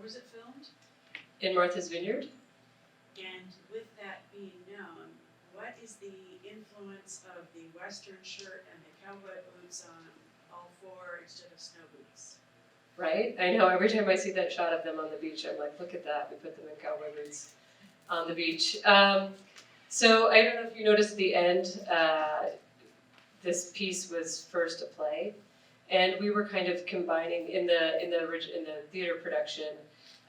was it filmed? In Martha's Vineyard. And with that being known, what is the influence of the Western shirt and the cowboy boots on all four instead of snow boots? Right? I know, every time I see that shot of them on the beach, I'm like, look at that, we put them in cowboy boots on the beach. So I don't know if you noticed at the end, this piece was first a play, and we were kind of combining in the theater production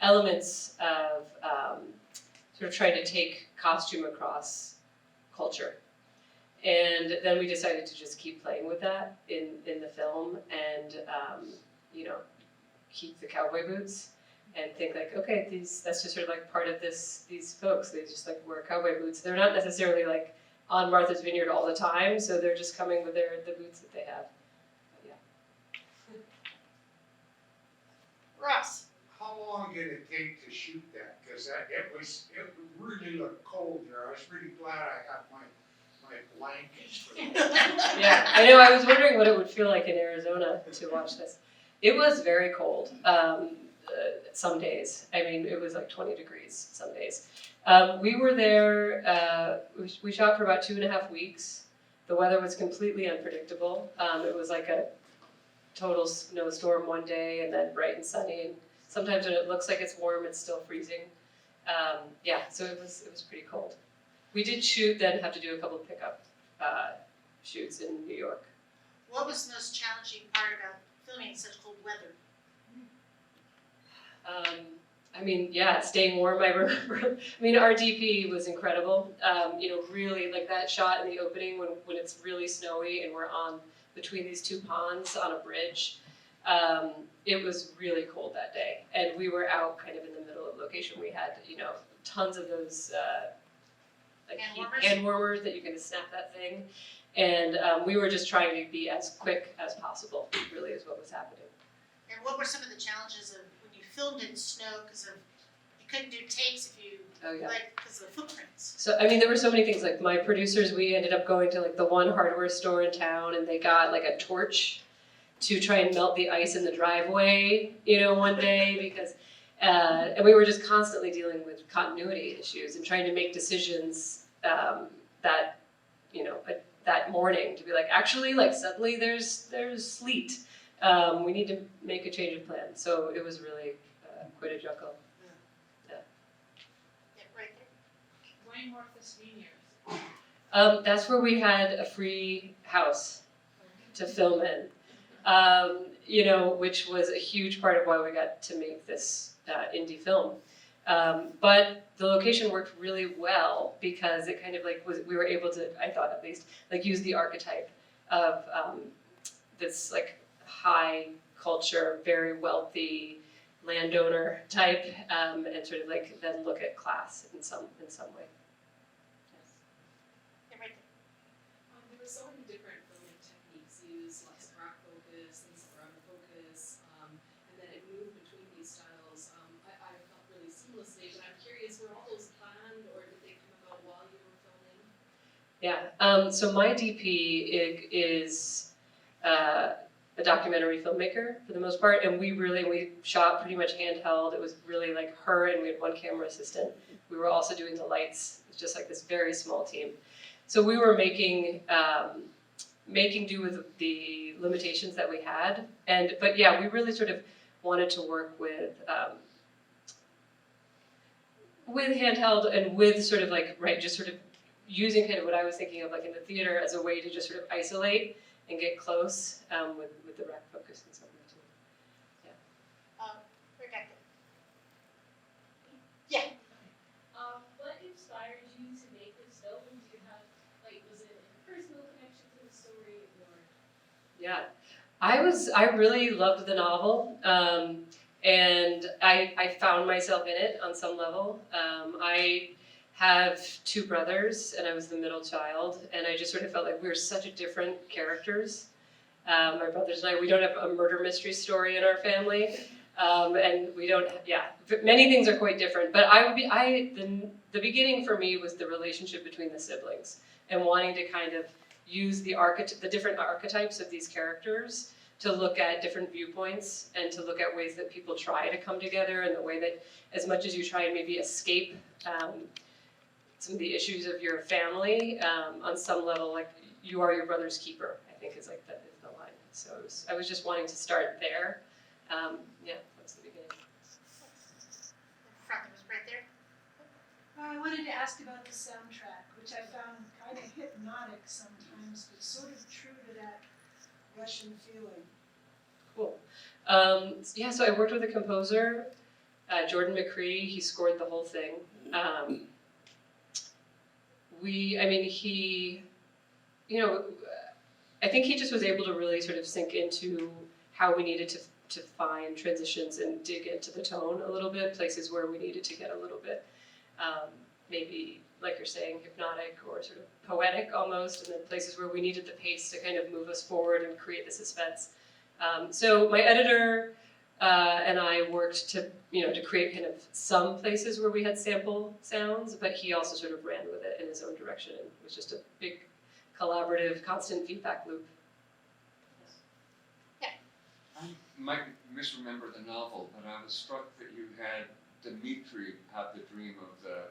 elements of sort of trying to take costume across culture. And then we decided to just keep playing with that in the film and, keep the cowboy boots and think like, okay, that's just sort of like part of these folks. They just like wear cowboy boots. They're not necessarily like on Martha's Vineyard all the time, so they're just coming with the boots that they have. But yeah. Russ. How long did it take to shoot that? Because it really looked cold there. I was really glad I had my blankets for that. Yeah, I know. I was wondering what it would feel like in Arizona to watch this. It was very cold some days. I mean, it was like 20 degrees some days. We were there, we shot for about 2.5 weeks. The weather was completely unpredictable. It was like a total snowstorm one day and then bright and sunny. And sometimes when it looks like it's warm, it's still freezing. So it was pretty cold. We did then have to do a couple of pickup shoots in New York. What was the most challenging part about filming in such cold weather? Staying warm, I remember. Our DP was incredible. Really like that shot in the opening when it's really snowy and we're on between these two ponds on a bridge. It was really cold that day. And we were out kind of in the middle of location. We had, tons of those hand warmers that you can snap that thing. And we were just trying to be as quick as possible, really is what was happening. And what were some of the challenges of when you filmed in snow because you couldn't do takes if you, because of the footprints? So, there were so many things. Like my producers, we ended up going to like the one hardware store in town and they got like a torch to try and melt the ice in the driveway, one day because, and we were just constantly dealing with continuity issues and trying to make decisions that morning to be like, actually, like suddenly there's sleet. We need to make a change of plan. So it was really quite a juggle. Yeah, right there. Why Martha's Vineyard? That's where we had a free house to film in, which was a huge part of why we got to make this indie film. But the location worked really well because it kind of like we were able to, I thought at least, like use the archetype of this like high culture, very wealthy landowner type, and sort of like then look at class in some way. Yes. Yeah, right there. There were so many different filming techniques used, lots of rack focus, things that were out of focus, and then it moved between these styles. I felt really seamlessly, but I'm curious, were all those planned or did they come about while you were filming? Yeah, so my DP is a documentary filmmaker for the most part, and we shot pretty much handheld. It was really like her and we had one camera assistant. We were also doing the lights, just like this very small team. So we were making do with the limitations that we had, but yeah, we really sort of wanted to work with handheld and with sort of like, just sort of using kind of what I was thinking of like in the theater as a way to just sort of isolate and get close with the rack focus and something too. Rebecca. Yeah. What inspired you to make this film? Do you have, was it a personal connection to the story or? Yeah, I really loved the novel, and I found myself in it on some level. I have 2 brothers, and I was the middle child, and I just sort of felt like we were such a different characters. My brothers and I, we don't have a murder mystery story in our family, and we don't, many things are quite different, but the beginning for me was the relationship between the siblings, and wanting to kind of use the different archetypes of these characters to look at different viewpoints and to look at ways that people try to come together, and the way that as much as you try and maybe escape some of the issues of your family, on some level, like, you are your brother's keeper, I think is like the line. So I was just wanting to start there. Yeah, that's the beginning. Front, it was right there. I wanted to ask about the soundtrack, which I found kind of hypnotic sometimes, but sort of true to that Russian feeling. Cool. Yeah, so I worked with a composer, Jordan McCree. He scored the whole thing. He, I think he just was able to really sort of sink into how we needed to find transitions and dig into the tone a little bit, places where we needed to get a little bit, maybe, like you're saying, hypnotic or sort of poetic almost, and then places where we needed the pace to kind of move us forward and create the suspense. So my editor and I worked to create kind of some places where we had sample sounds, but he also sort of ran with it in his own direction. And it was just a big collaborative, constant feedback loop. I might misremember the novel, but I was struck that you had Dmitri have the dream of the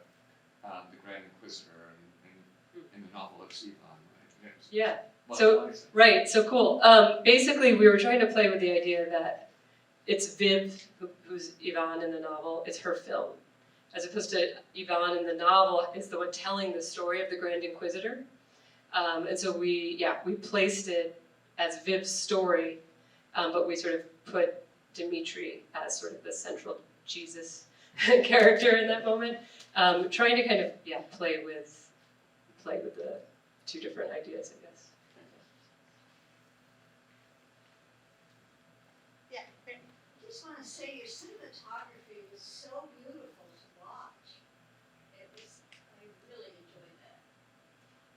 Grand Inquisitor in the novel of Sivan, right? Yes. Yeah. What So, was it? right, so cool. Basically, we were trying to play with the idea that it's Viv, who's Ivan in the novel, it's her film. As opposed to Ivan in the novel is the one telling the story of the Grand Inquisitor. And so we placed it as Viv's story, but we sort of put Dmitri as sort of the central Jesus character in that moment, trying to kind of, play with the two different ideas, I guess. Yeah, right. I just want to say your cinematography was so beautiful to watch. I really enjoyed that.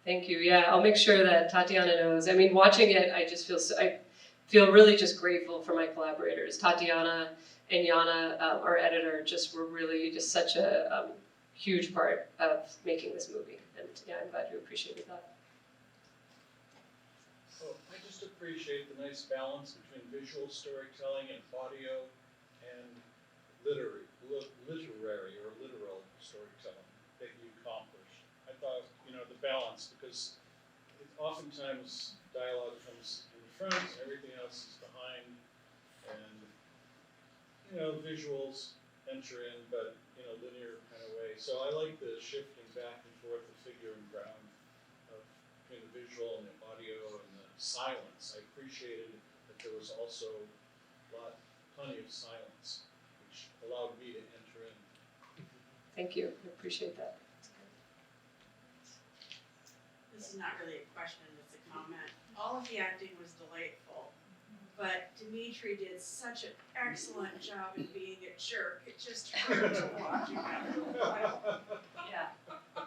Thank you. Yeah, I'll make sure that Tatiana knows. I mean, watching it, I just feel really just grateful for my collaborators. Tatiana and Yana, our editor, just were really just such a huge part of making this movie. And yeah, I'm glad you appreciated that. Oh, I just appreciate the nice balance between visual storytelling and audio and literary or literal storytelling that you accomplished. I thought, the balance, because oftentimes dialogue comes in front and everything else is behind, and, visuals enter in, but in a linear kind of way. So I like the shifting back and forth, the figure and ground between the visual and the audio and the silence. I appreciated that there was also plenty of silence, which allowed me to enter in. Thank you. I appreciate that. This is not really a question, it's a comment. All of the acting was delightful, but Dmitri did such an excellent job in being a jerk. It just hurt to watch him after a while.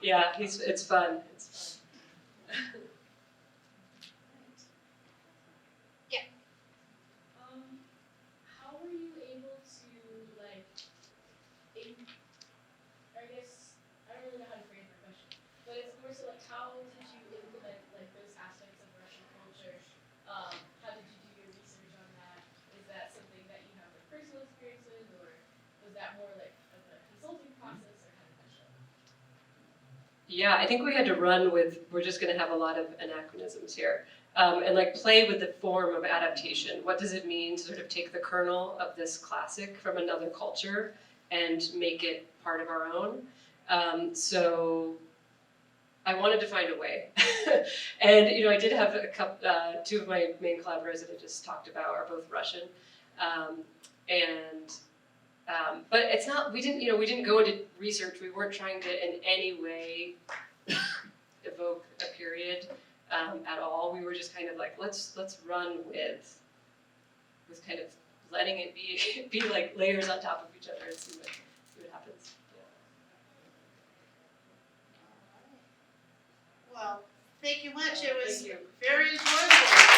Yeah, it's fun. It's fun. How were you able to, I guess, I don't really know how to frame my question, but it's more so how did you implement those aspects of Russian culture? How did you do your research on that? Is that something that you have personal experience with, or was that more of a consulting process, or how did that show? Yeah, I think we had to run with, we're just going to have a lot of anachronisms here. And play with the form of adaptation. What does it mean to sort of take the kernel of this classic from another culture and make it part of our own? So I wanted to find a way. And, I did have two of my main collaborators that I just talked about are both Russian. But it's not, we didn't go into research. We weren't trying to in any way evoke a period at all. We were just kind of let's run with kind of letting it be like layers on top of each other and see what happens. Well, thank you much. It was Thank you. very enjoyable.